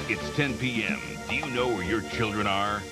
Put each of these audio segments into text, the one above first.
It's 10 p.m. Do you know where your children are?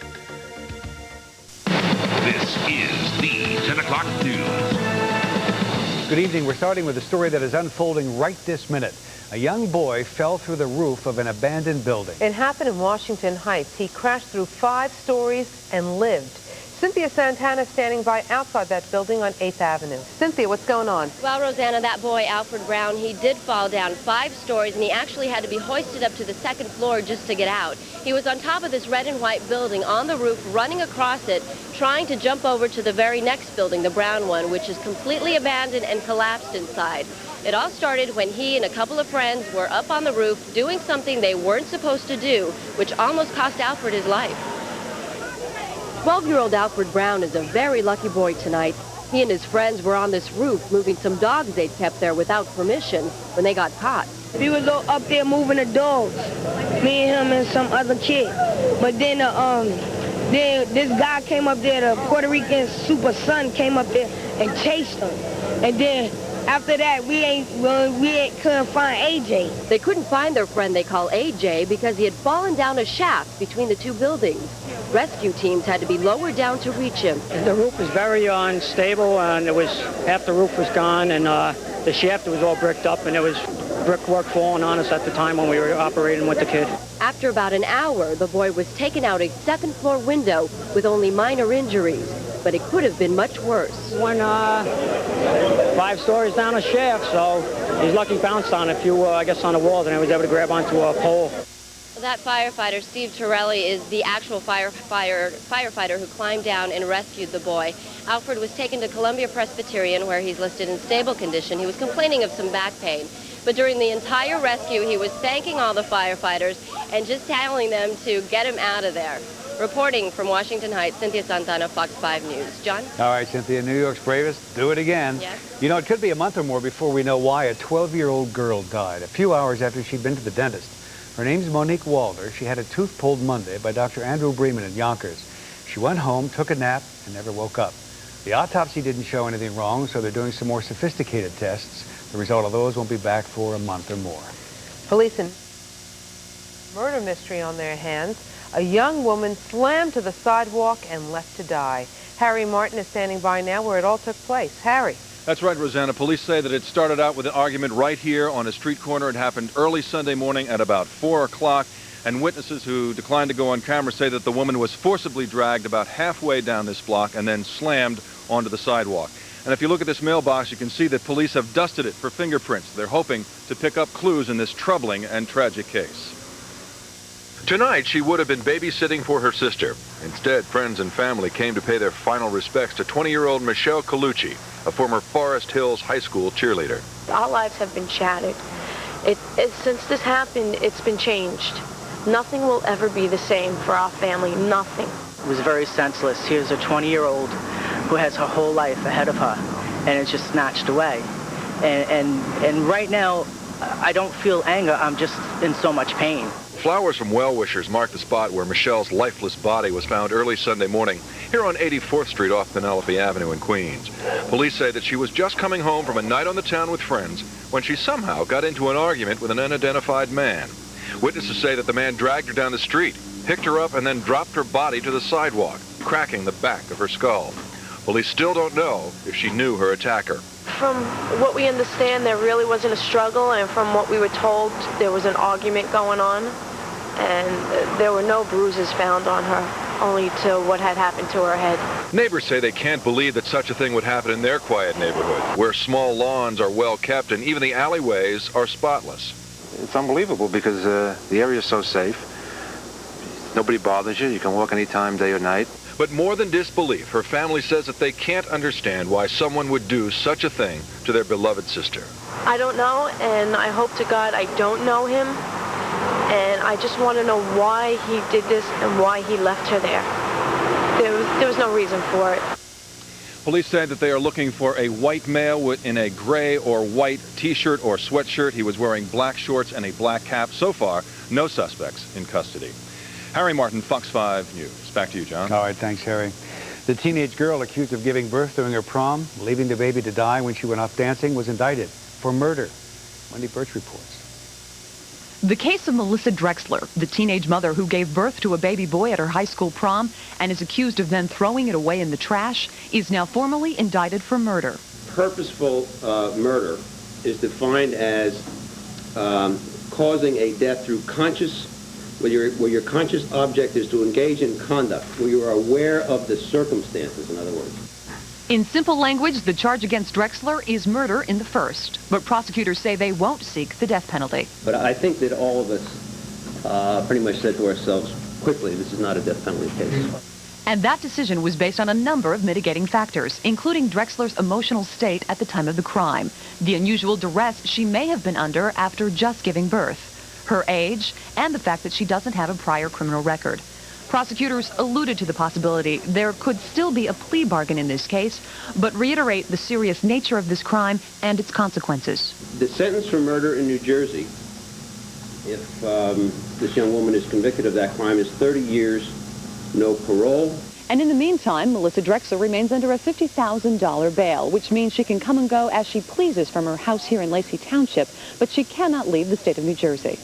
This is the 10 o'clock news. Good evening. We're starting with a story that is unfolding right this minute. A young boy fell through the roof of an abandoned building. It happened in Washington Heights. He crashed through 5 stories and lived. Cynthia Santana standing by outside that building on 8th Avenue. Cynthia, what's going on? Well, Rosanna, that boy, Alfred Brown, he did fall down 5 stories, and he actually had to be hoisted up to the 2nd floor just to get out. He was on top of this red and white building on the roof, running across it, trying to jump over to the very next building, the brown one, which is completely abandoned and collapsed inside. It all started when he and a couple of friends were up on the roof doing something they weren't supposed to do, which almost cost Alfred his life. 12-year-old Alfred Brown is a very lucky boy tonight. He and his friends were on this roof moving some dogs they'd kept there without permission when they got caught. We was up there moving the dogs, me and him and some other kid. But then this guy came up there, the Puerto Rican super son came up there and chased him. And then after that, we couldn't find AJ. They couldn't find their friend they call AJ because he had fallen down a shaft between the 2 buildings. Rescue teams had to be lowered down to reach him. The roof was very unstable, and half the roof was gone, and the shaft was all bricked up, and there was brickwork falling on us at the time when we were operating with the kid. After about an hour, the boy was taken out a 2nd floor window with only minor injuries, but it could have been much worse. Went 5 stories down a shaft, so he's lucky he bounced on a few, I guess, on the walls, and I was able to grab onto a pole. That firefighter, Steve Torelli, is the actual firefighter who climbed down and rescued the boy. Alfred was taken to Columbia Presbyterian, where he's listed in stable condition. He was complaining of some back pain. But during the entire rescue, he was thanking all the firefighters and just telling them to get him out of there. Reporting from Washington Heights, Cynthia Santana, Fox 5 News. John? All right, Cynthia, New York's bravest. Do it again. Yes. You know, it could be a month or more before we know why a 12-year-old girl died a few hours after she'd been to the dentist. Her name's Monique Walder. She had a tooth pulled Monday by Dr. Andrew Bremen in Yonkers. She went home, took a nap, and never woke up. The autopsy didn't show anything wrong, so they're doing some more sophisticated tests. The result of those won't be back for a month or more. Police in murder mystery on their hands. A young woman slammed to the sidewalk and left to die. Harry Martin is standing by now where it all took place. Harry. That's right, Rosanna. Police say that it started out with an argument right here on a street corner. It happened early Sunday morning at about 4 o'clock. And witnesses who declined to go on camera say that the woman was forcibly dragged about halfway down this block and then slammed onto the sidewalk. And if you look at this mailbox, you can see that police have dusted it for fingerprints. They're hoping to pick up clues in this troubling and tragic case. Tonight, she would have been babysitting for her sister. Instead, friends and family came to pay their final respects to 20-year-old Michelle Colucci, a former Forest Hills High School cheerleader. Our lives have been shattered. Since this happened, it's been changed. Nothing will ever be the same for our family, nothing. It was very senseless. Here's a 20-year-old who has her whole life ahead of her, and it's just snatched away. And right now, I don't feel anger. I'm just in so much pain. Flowers from well-wishers mark the spot where Michelle's lifeless body was found early Sunday morning here on 84th Street off Penelope Avenue in Queens. Police say that she was just coming home from a night on the town with friends when she somehow got into an argument with an unidentified man. Witnesses say that the man dragged her down the street, picked her up, and then dropped her body to the sidewalk, cracking the back of her skull. Police still don't know if she knew her attacker. From what we understand, there really wasn't a struggle, and from what we were told, there was an argument going on, and there were no bruises found on her, only to what had happened to her head. Neighbors say they can't believe that such a thing would happen in their quiet neighborhood, where small lawns are well kept and even the alleyways are spotless. It's unbelievable because the area is so safe. Nobody bothers you. You can walk anytime, day or night. But more than disbelief, her family says that they can't understand why someone would do such a thing to their beloved sister. I don't know, and I hope to God I don't know him. And I just want to know why he did this and why he left her there. There was no reason for it. Police say that they are looking for a white male in a gray or white T-shirt or sweatshirt. He was wearing black shorts and a black cap. So far, no suspects in custody. Harry Martin, Fox 5 News. Back to you, John. All right, thanks, Harry. The teenage girl accused of giving birth during her prom, leaving the baby to die when she went off dancing, was indicted for murder. Wendy Birch reports. The case of Melissa Drexler, the teenage mother who gave birth to a baby boy at her high school prom and is accused of then throwing it away in the trash, is now formally indicted for murder. Purposeful murder is defined as causing a death through where your conscious object is to engage in conduct, where you are aware of the circumstances, in other words. In simple language, the charge against Drexler is murder in the first, but prosecutors say they won't seek the death penalty. But I think that all of us pretty much said to ourselves, quickly, this is not a death penalty case. And that decision was based on a number of mitigating factors, including Drexler's emotional state at the time of the crime, the unusual duress she may have been under after just giving birth, her age, and the fact that she doesn't have a prior criminal record. Prosecutors alluded to the possibility there could still be a plea bargain in this case, but reiterate the serious nature of this crime and its consequences. The sentence for murder in New Jersey, if this young woman is convicted of that crime, is 30 years, no parole. And in the meantime, Melissa Drexler remains under a $50,000 bail, which means she can come and go as she pleases from her house here in Lacey Township, but she cannot leave the state of New Jersey.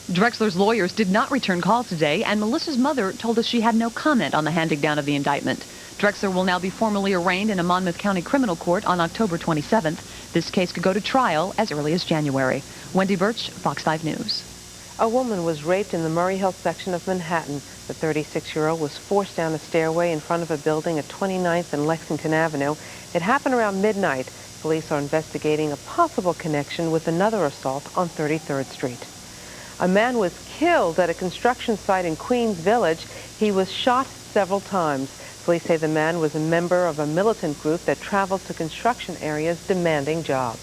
Drexler's lawyers did not return calls today, and Melissa's mother told us she had no comment on the handing down of the indictment. Drexler will now be formally arraigned in a Monmouth County Criminal Court on October 27th. This case could go to trial as early as January. Wendy Birch, Fox 5 News. A woman was raped in the Murray Hill section of Manhattan. The 36-year-old was forced down a stairway in front of a building at 29th and Lexington Avenue. It happened around midnight. Police are investigating a possible connection with another assault on 33rd Street. A man was killed at a construction site in Queens Village. He was shot several times. Police say the man was a member of a militant group that traveled to construction areas demanding jobs.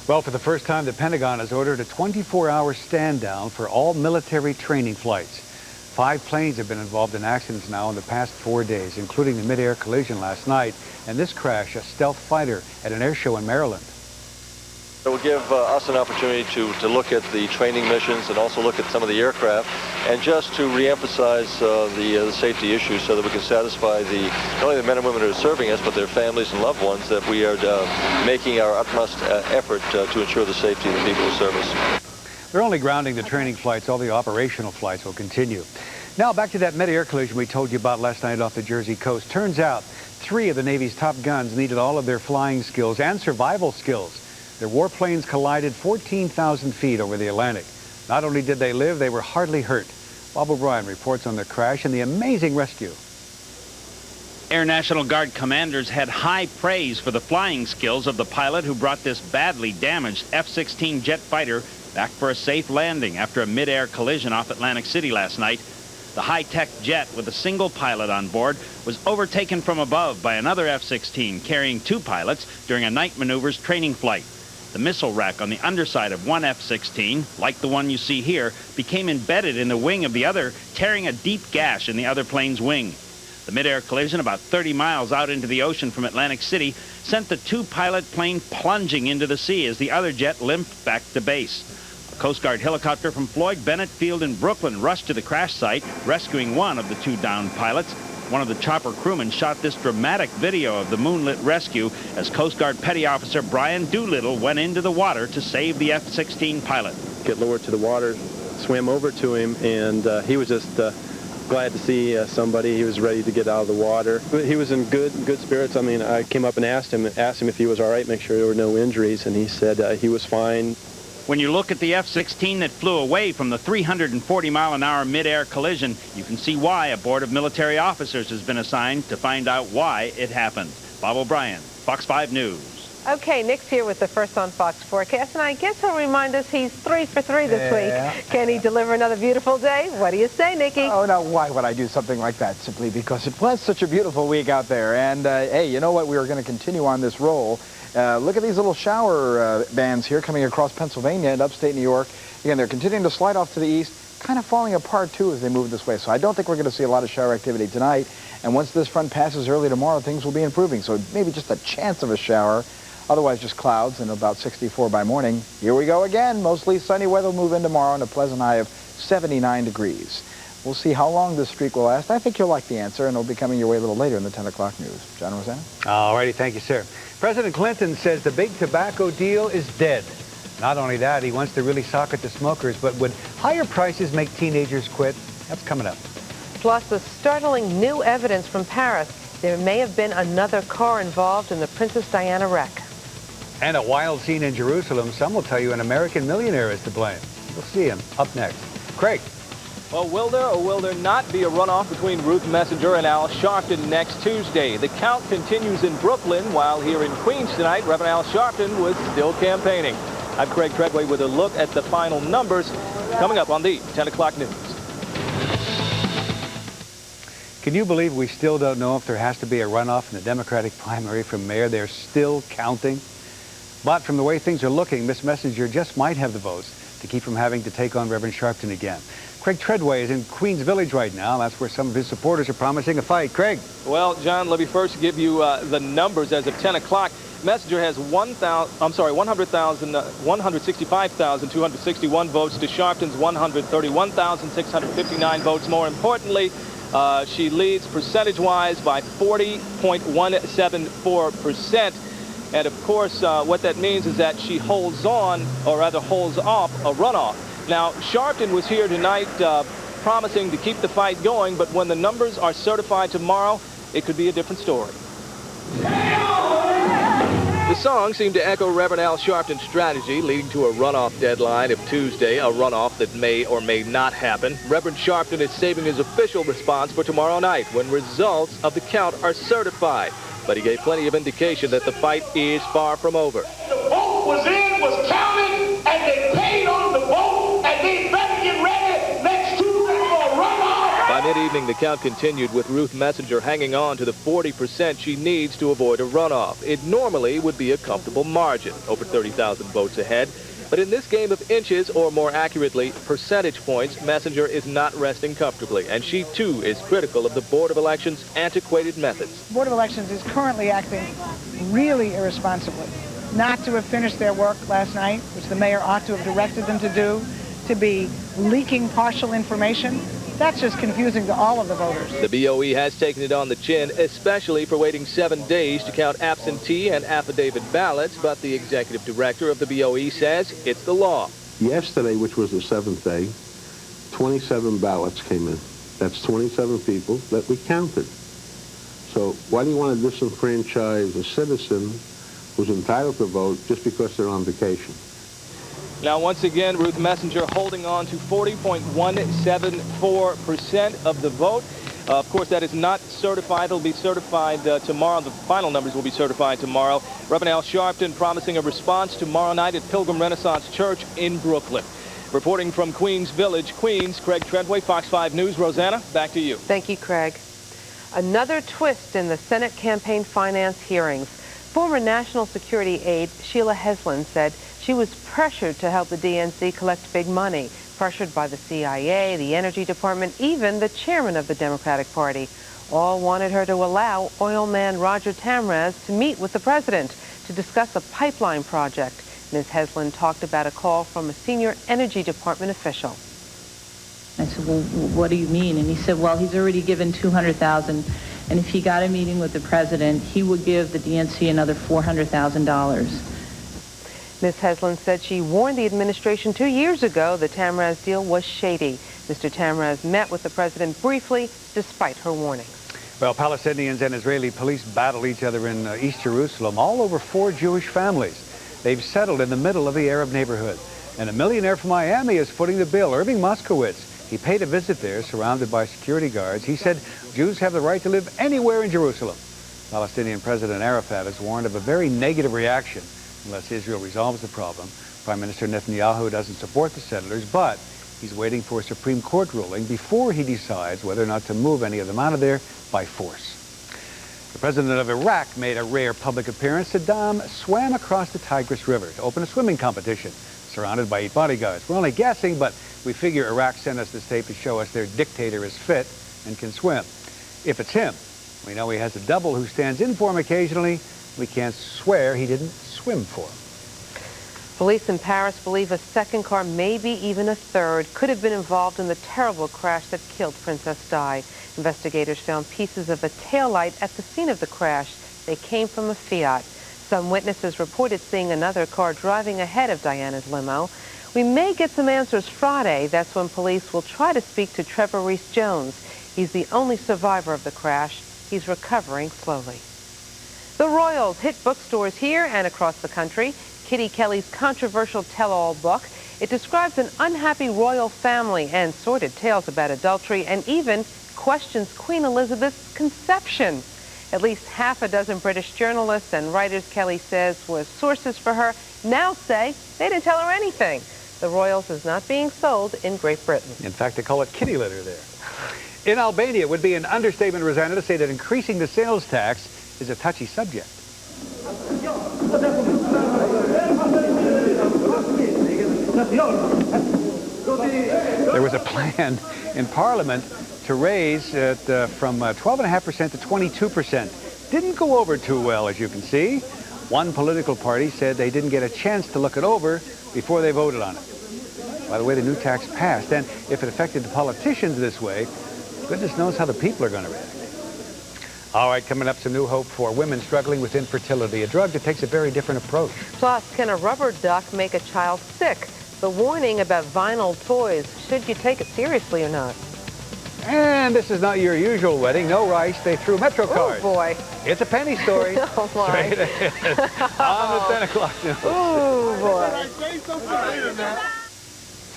Well, for the first time, the Pentagon has ordered a 24-hour stand-down for all military training flights. 5 planes have been involved in accidents now in the past 4 days, including the mid-air collision last night, and this crash, a stealth fighter at an air show in Maryland. It will give us an opportunity to look at the training missions and also look at some of the aircraft and just to reemphasize the safety issues so that we can satisfy not only the men and women who are serving us, but their families and loved ones, that we are making our utmost effort to ensure the safety of the people who serve us. They're only grounding the training flights. All the operational flights will continue. Now back to that mid-air collision we told you about last night off the Jersey coast. Turns out 3 of the Navy's top guns needed all of their flying skills and survival skills. Their warplanes collided 14,000 feet over the Atlantic. Not only did they live, they were hardly hurt. Bob O'Brien reports on the crash and the amazing rescue. Air National Guard commanders had high praise for the flying skills of the pilot who brought this badly damaged F-16 jet fighter back for a safe landing after a mid-air collision off Atlantic City last night. The high-tech jet with a single pilot on board was overtaken from above by another F-16 carrying 2 pilots during a night maneuvers training flight. The missile rack on the underside of one F-16, like the one you see here, became embedded in the wing of the other, tearing a deep gash in the other plane's wing. The mid-air collision, about 30 miles out into the ocean from Atlantic City, sent the 2-pilot plane plunging into the sea as the other jet limped back to base. A Coast Guard helicopter from Floyd Bennett Field in Brooklyn rushed to the crash site, rescuing one of the 2 downed pilots. One of the chopper crewmen shot this dramatic video of the moonlit rescue as Coast Guard Petty Officer Brian Doolittle went into the water to save the F-16 pilot. Get lowered to the water, swam over to him, and he was just glad to see somebody. He was ready to get out of the water. He was in good spirits. I mean, I came up and asked him if he was all right, make sure there were no injuries, and he said he was fine. When you look at the F-16 that flew away from the 340-mile-an-hour mid-air collision, you can see why a board of military officers has been assigned to find out why it happened. Bob O'Brien, Fox 5 News. Okay, Nick's here with the First on Fox forecast, and I guess he'll remind us he's 3 for 3 this week. Can he deliver another beautiful day? What do you say, Nicky? Oh, no, why would I do something like that? Simply because it was such a beautiful week out there. And, hey, you know what? We are going to continue on this roll. Look at these little shower bands here coming across Pennsylvania and upstate New York. Again, they're continuing to slide off to the east, kind of falling apart, too, as they move this way. So I don't think we're going to see a lot of shower activity tonight. And once this front passes early tomorrow, things will be improving. So maybe just a chance of a shower. Otherwise, just clouds and about 64 by morning. Here we go again. Mostly sunny weather will move in tomorrow and a pleasant high of 79 degrees. We'll see how long this streak will last. I think you'll like the answer, and it'll be coming your way a little later in the 10 o'clock news. John Rosanna? All righty, thank you, sir. President Clinton says the big tobacco deal is dead. Not only that, he wants to really sock it to smokers, but would higher prices make teenagers quit? That's coming up. Plus, the startling new evidence from Paris. There may have been another car involved in the Princess Diana wreck. And a wild scene in Jerusalem. Some will tell you an American millionaire is to blame. We'll see him up next. Craig. Well, will there or will there not be a runoff between Ruth Messenger and Al Sharpton next Tuesday? The count continues in Brooklyn, while here in Queens tonight, Reverend Al Sharpton was still campaigning. I'm Craig Treadway with a look at the final numbers coming up on the 10 o'clock news. Can you believe we still don't know if there has to be a runoff in the Democratic primary for mayor? They're still counting. But from the way things are looking, Miss Messenger just might have the votes to keep from having to take on Reverend Sharpton again. Craig Treadway is in Queens Village right now. That's where some of his supporters are promising a fight. Craig. Well, John, let me first give you the numbers as of 10 o'clock. Messenger has 165,261 votes to Sharpton's 131,659 votes. More importantly, she leads percentage-wise by 40.174%. And of course, what that means is that she holds on, or rather holds off, a runoff. Now, Sharpton was here tonight promising to keep the fight going, but when the numbers are certified tomorrow, it could be a different story. The song seemed to echo Reverend Al Sharpton's strategy, leading to a runoff deadline of Tuesday, a runoff that may or may not happen. Reverend Sharpton is saving his official response for tomorrow night, when results of the count are certified. But he gave plenty of indication that the fight is far from over. The vote was counted, and they paid on the vote, and they better get ready next Tuesday for a runoff. By mid-evening, the count continued with Ruth Messenger hanging on to the 40% she needs to avoid a runoff. It normally would be a comfortable margin, over 30,000 votes ahead. But in this game of inches, or more accurately, percentage points, Messenger is not resting comfortably, and she, too, is critical of the Board of Elections' antiquated methods. The Board of Elections is currently acting really irresponsibly, not to have finished their work last night, which the mayor ought to have directed them to do, to be leaking partial information. That's just confusing to all of the voters. The BOE has taken it on the chin, especially for waiting 7 days to count absentee and affidavit ballots, but the executive director of the BOE says it's the law. Yesterday, which was the 7th day, 27 ballots came in. That's 27 people that we counted. So why do you want to disenfranchise a citizen who's entitled to vote just because they're on vacation? Now, once again, Ruth Messenger holding on to 40.174% of the vote. Of course, that is not certified. It'll be certified tomorrow. The final numbers will be certified tomorrow. Reverend Al Sharpton promising a response tomorrow night at Pilgrim Renaissance Church in Brooklyn. Reporting from Queens Village, Queens, Craig Treadway, Fox 5 News. Rosanna, back to you. Thank you, Craig. Another twist in the Senate campaign finance hearings. Former National Security aide Sheila Heslin said she was pressured to help the DNC collect big money, pressured by the CIA, the Energy Department, even the chairman of the Democratic Party. All wanted her to allow oil man Roger Tamraz to meet with the president to discuss a pipeline project. Ms. Heslin talked about a call from a senior Energy Department official. I said, well, what do you mean? And he said, well, he's already given $200,000, and if he got a meeting with the president, he would give the DNC another $400,000. Ms. Heslin said she warned the administration 2 years ago the Tamraz deal was shady. Mr. Tamraz met with the president briefly, despite her warnings. Well, Palestinians and Israeli police battle each other in East Jerusalem, all over 4 Jewish families. They've settled in the middle of the Arab neighborhood. And a millionaire from Miami is footing the bill, Irving Moskowitz. He paid a visit there, surrounded by security guards. He said Jews have the right to live anywhere in Jerusalem. Palestinian President Arafat has warned of a very negative reaction unless Israel resolves the problem. Prime Minister Netanyahu doesn't support the settlers, but he's waiting for a Supreme Court ruling before he decides whether or not to move any of them out of there by force. The president of Iraq made a rare public appearance. Saddam swam across the Tigris River to open a swimming competition, surrounded by 8 bodyguards. We're only guessing, but we figure Iraq sent us this tape to show us their dictator is fit and can swim. If it's him, we know he has a double who stands in for him occasionally. We can't swear he didn't swim for him. Police in Paris believe a second car, maybe even a third, could have been involved in the terrible crash that killed Princess Di. Investigators found pieces of a taillight at the scene of the crash. They came from a Fiat. Some witnesses reported seeing another car driving ahead of Diana's limo. We may get some answers Friday. That's when police will try to speak to Trevor Reese-Jones. He's the only survivor of the crash. He's recovering slowly. The Royals hit bookstores here and across the country. Kitty Kelly's controversial tell-all book. It describes an unhappy royal family and sordid tales about adultery and even questions Queen Elizabeth's conception. At least half a dozen British journalists and writers Kelly says were sources for her now say they didn't tell her anything. The Royals is not being sold in Great Britain. In fact, they call it kitty litter there. In Albania, it would be an understatement, Rosanna, to say that increasing the sales tax is a touchy subject. There was a plan in Parliament to raise it from 12.5% to 22%. Didn't go over too well, as you can see. One political party said they didn't get a chance to look it over before they voted on it. By the way, the new tax passed, and if it affected the politicians this way, goodness knows how the people are going to react. All right, coming up, some new hope for women struggling with infertility, a drug that takes a very different approach. Plus, can a rubber duck make a child sick? The warning about vinyl toys. Should you take it seriously or not? And this is not your usual wedding. No rice. They threw Metro cards. Oh, boy. It's a penny story. Oh, my. Straight ahead on the 10 o'clock news. Oh, boy.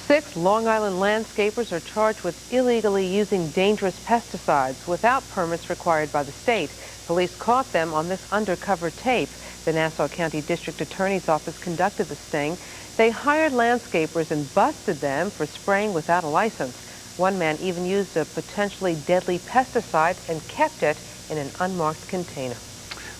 6 Long Island landscapers are charged with illegally using dangerous pesticides without permits required by the state. Police caught them on this undercover tape. The Nassau County District Attorney's Office conducted the sting. They hired landscapers and busted them for spraying without a license. One man even used a potentially deadly pesticide and kept it in an unmarked container.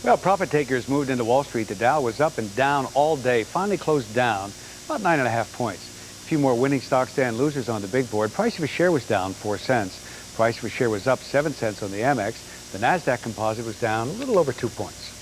Well, profit takers moved into Wall Street. The Dow was up and down all day, finally closed down about 9.5 points. A few more winning stocks than losers on the big board. Price of a share was down 4 cents. Price of a share was up 7 cents on the Amex. The NASDAQ composite was down a little over 2 points.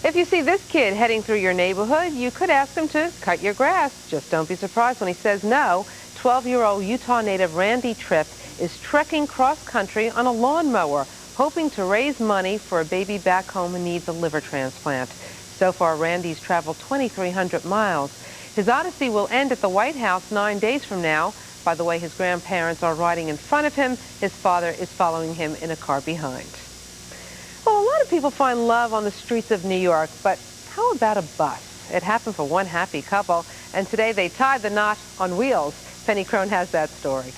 If you see this kid heading through your neighborhood, you could ask him to cut your grass. Just don't be surprised when he says no. 12-year-old Utah native Randy Tripp is trekking cross-country on a lawnmower, hoping to raise money for a baby back home who needs a liver transplant. So far, Randy's traveled 2,300 miles. His odyssey will end at the White House 9 days from now. By the way, his grandparents are riding in front of him. His father is following him in a car behind. Well, a lot of people find love on the streets of New York, but how about a bus? It happened for one happy couple, and today they tied the knot on wheels. Penny Crone has that story.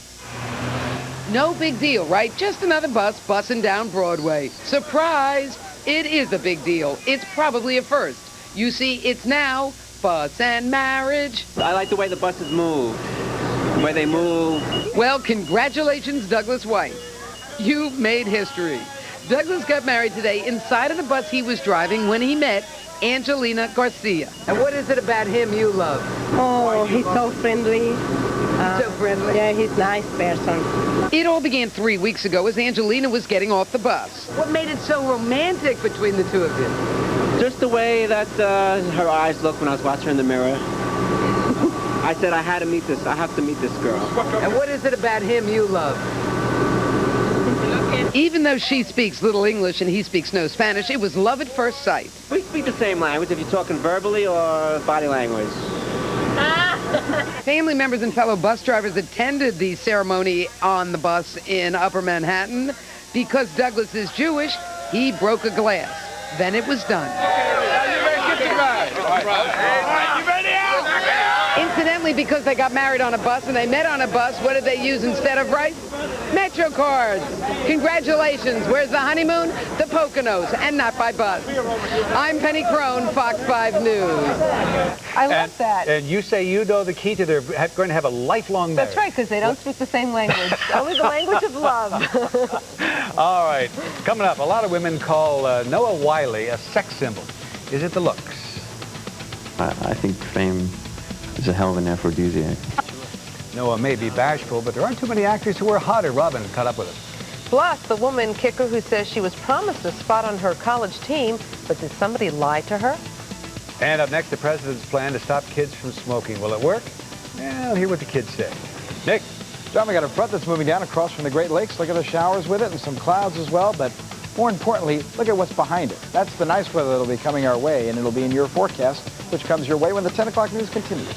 No big deal, right? Just another bus bussing down Broadway. Surprise! It is a big deal. It's probably a first. You see, it's now Bus and Marriage. I like the way the buses move, the way they move. Well, congratulations, Douglas White. You made history. Douglas got married today inside of the bus he was driving when he met Angelina Garcia. And what is it about him you love? Oh, he's so friendly. So friendly? Yeah, he's a nice person. It all began 3 weeks ago as Angelina was getting off the bus. What made it so romantic between the two of you? Just the way that her eyes looked when I was watching her in the mirror. I said I had to meet this. I have to meet this girl. And what is it about him you love? Even though she speaks little English and he speaks no Spanish, it was love at first sight. We speak the same language if you're talking verbally or body language. Family members and fellow bus drivers attended the ceremony on the bus in Upper Manhattan. Because Douglas is Jewish, he broke a glass. Then it was done. Incidentally, because they got married on a bus and they met on a bus, what did they use instead of rice? Metro cards. Congratulations. Where's the honeymoon? The Poconos, and not by bus. I'm Penny Crone, Fox 5 News. I love that. And you say you know the key to their going to have a lifelong marriage. That's right, because they don't speak the same language. Only the language of love. All right. Coming up, a lot of women call Noah Wiley a sex symbol. Is it the looks? I think fame is a hell of an aphrodisiac. Noah may be bashful, but there aren't too many actors who are hotter. Robin caught up with us. Plus, the woman kicker who says she was promised a spot on her college team, but did somebody lie to her? And up next, the president's plan to stop kids from smoking. Will it work? Well, hear what the kids say. Nick? John, we got a front that's moving down across from the Great Lakes. Look at the showers with it and some clouds as well, but More importantly, look at what's behind it. That's the nice weather that'll be coming our way, and it'll be in your forecast, which comes your way when the 10 o'clock news continues.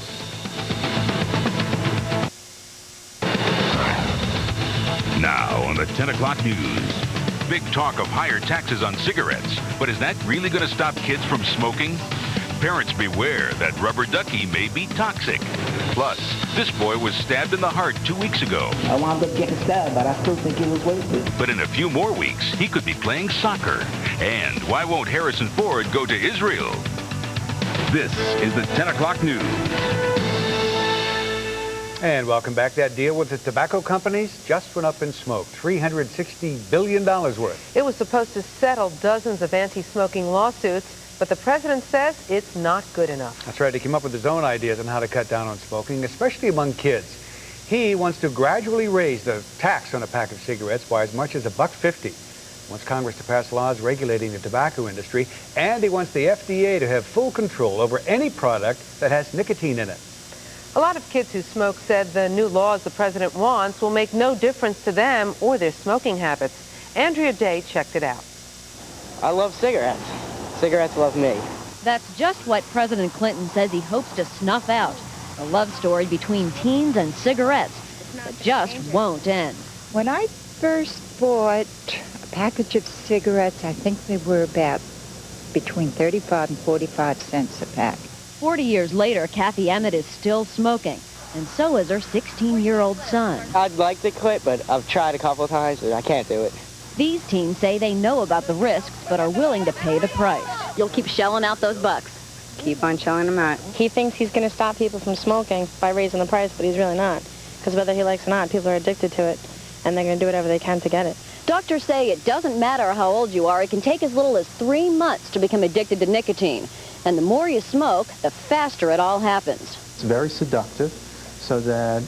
Now on the 10 o'clock news, big talk of higher taxes on cigarettes. But is that really going to stop kids from smoking? Parents beware that rubber ducky may be toxic. Plus, this boy was stabbed in the heart 2 weeks ago. I wound up getting stabbed, but I still think it was worth it. But in a few more weeks, he could be playing soccer. And why won't Harrison Ford go to Israel? This is the 10 o'clock news. And welcome back. That deal with the tobacco companies just went up in smoke. $360 billion worth. It was supposed to settle dozens of anti-smoking lawsuits, but the president says it's not good enough. That's right. He came up with his own ideas on how to cut down on smoking, especially among kids. He wants to gradually raise the tax on a pack of cigarettes by as much as $1.50. He wants Congress to pass laws regulating the tobacco industry, and he wants the FDA to have full control over any product that has nicotine in it. A lot of kids who smoke said the new laws the president wants will make no difference to them or their smoking habits. Andrea Day checked it out. I love cigarettes. Cigarettes love me. That's just what President Clinton says he hopes to snuff out. A love story between teens and cigarettes that just won't end. When I first bought a package of cigarettes, I think they were about between 35 and 45 cents a pack. 40 years later, Kathy Emmett is still smoking, and so is her 16-year-old son. I'd like to quit, but I've tried a couple of times, but I can't do it. These teens say they know about the risks, but are willing to pay the price. You'll keep shelling out those bucks. Keep on shelling them out. He thinks he's going to stop people from smoking by raising the price, but he's really not. Because whether he likes it or not, people are addicted to it, and they're going to do whatever they can to get it. Doctors say it doesn't matter how old you are. It can take as little as 3 months to become addicted to nicotine. And the more you smoke, the faster it all happens. It's very seductive, so that,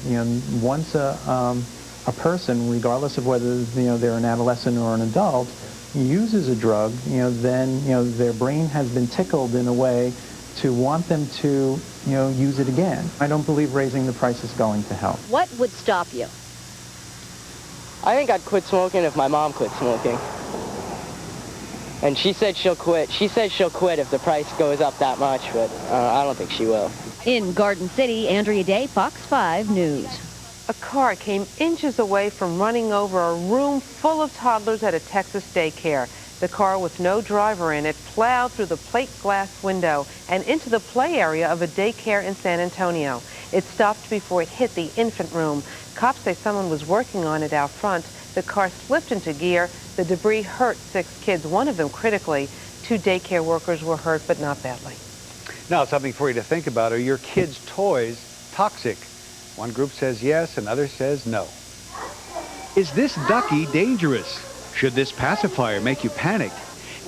once a person, regardless of whether, they're an adolescent or an adult, uses a drug, then, their brain has been tickled in a way to want them to, use it again. I don't believe raising the price is going to help. What would stop you? I think I'd quit smoking if my mom quit smoking. And she said she'll quit. She said she'll quit if the price goes up that much, but I don't think she will. In Garden City, Andrea Day, Fox 5 News. A car came inches away from running over a room full of toddlers at a Texas daycare. The car, with no driver in it, plowed through the plate glass window and into the play area of a daycare in San Antonio. It stopped before it hit the infant room. Cops say someone was working on it out front. The car slipped into gear. The debris hurt 6 kids, one of them critically. 2 daycare workers were hurt, but not badly. Now, something for you to think about. Are your kids' toys toxic? One group says yes, another says no. Is this ducky dangerous? Should this pacifier make you panic?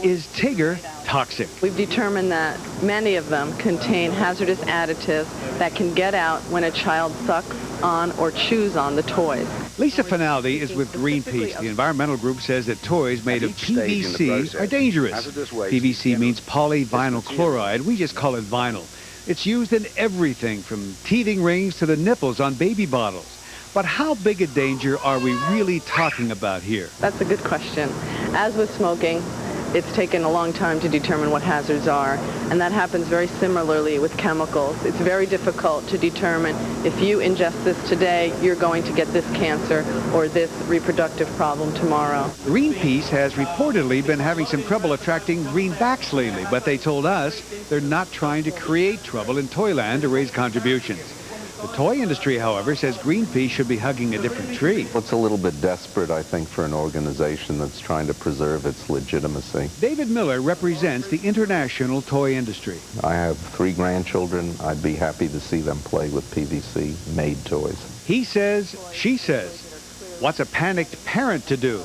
Is Tigger toxic? We've determined that many of them contain hazardous additives that can get out when a child sucks on or chews on the toys. Lisa Finaldi is with Greenpeace. The environmental group says that toys made of PVC are dangerous. PVC means polyvinyl chloride. We just call it vinyl. It's used in everything from teething rings to the nipples on baby bottles. But how big a danger are we really talking about here? That's a good question. As with smoking, it's taken a long time to determine what hazards are, and that happens very similarly with chemicals. It's very difficult to determine if you ingest this today, you're going to get this cancer or this reproductive problem tomorrow. Greenpeace has reportedly been having some trouble attracting greenbacks lately, but they told us they're not trying to create trouble in Toyland to raise contributions. The toy industry, however, says Greenpeace should be hugging a different tree. It's a little bit desperate, I think, for an organization that's trying to preserve its legitimacy. David Miller represents the international toy industry. I have 3 grandchildren. I'd be happy to see them play with PVC-made toys. He says, she says. What's a panicked parent to do?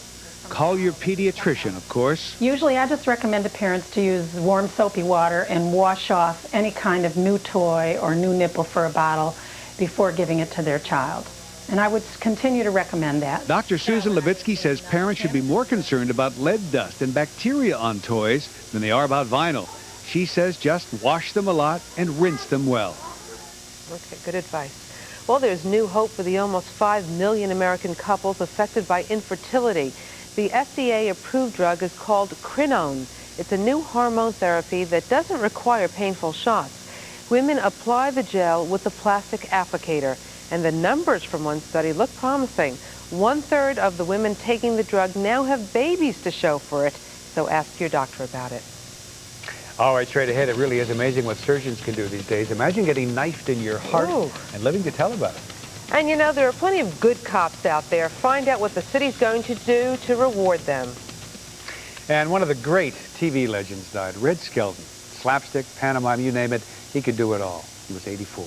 Call your pediatrician, of course. Usually I just recommend to parents to use warm soapy water and wash off any kind of new toy or new nipple for a bottle before giving it to their child. And I would continue to recommend that. Dr. Susan Levitsky says parents should be more concerned about lead dust and bacteria on toys than they are about vinyl. She says just wash them a lot and rinse them well. Okay, good advice. Well, there's new hope for the almost 5 million American couples affected by infertility. The FDA-approved drug is called Crinone. It's a new hormone therapy that doesn't require painful shots. Women apply the gel with a plastic applicator, and the numbers from one study look promising. 1/3 of the women taking the drug now have babies to show for it, so ask your doctor about it. All right, straight ahead, it really is amazing what surgeons can do these days. Imagine getting knifed in your heart and living to tell about it. And you know, there are plenty of good cops out there. Find out what the city's going to do to reward them. And one of the great TV legends died, Red Skelton. Slapstick, pantomime, you name it, he could do it all. He was 84.